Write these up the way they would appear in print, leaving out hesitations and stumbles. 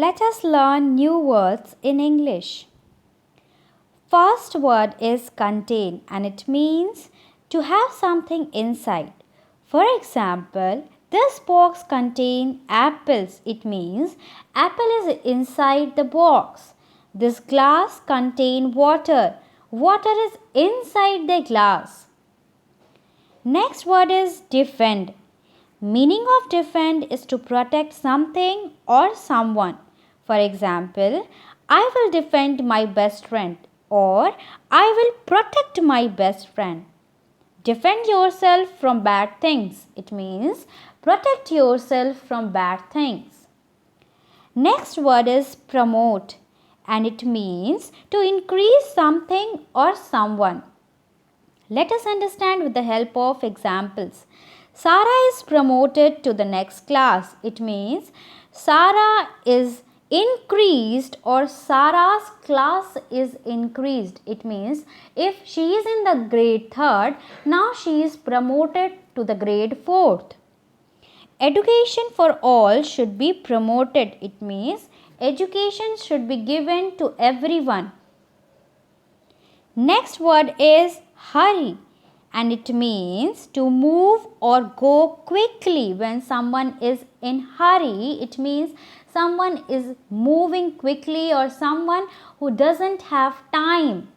Let us learn new words in English. First word is contain and it means to have something inside. For example, this box contains apples. It means apple is inside the box. This glass contains water. Water is inside the glass. Next word is defend. Meaning of defend is to protect something or someone. For example, I will defend my best friend or I will protect my best friend. Defend yourself from bad things. It means protect yourself from bad things. Next word is promote and it means to increase something or someone. Let us understand with the help of examples. Sarah is promoted to the next class. It means Sarah is increased or Sarah's class is increased. It means if she is in the grade 3rd, now she is promoted to the grade 4th. Education for all should be promoted. It means education should be given to everyone. Next word is hurry and it means to move or go quickly. When someone is in hurry, it means someone is moving quickly or someone who doesn't have time.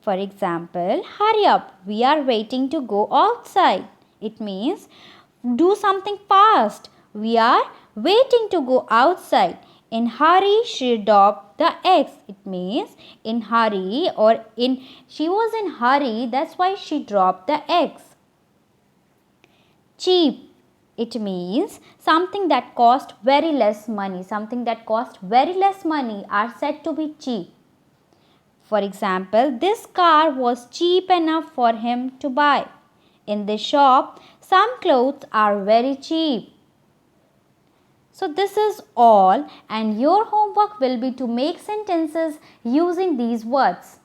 For example, hurry up, we are waiting to go outside. It means do something fast, we are waiting to go outside. In hurry, she dropped the eggs. It means in hurry or she was in hurry, that's why she dropped the eggs. Cheap. It means something that cost very less money. Something that cost very less money are said to be cheap. For example, this car was cheap enough for him to buy. In this shop, some clothes are very cheap. So this is all and your homework will be to make sentences using these words.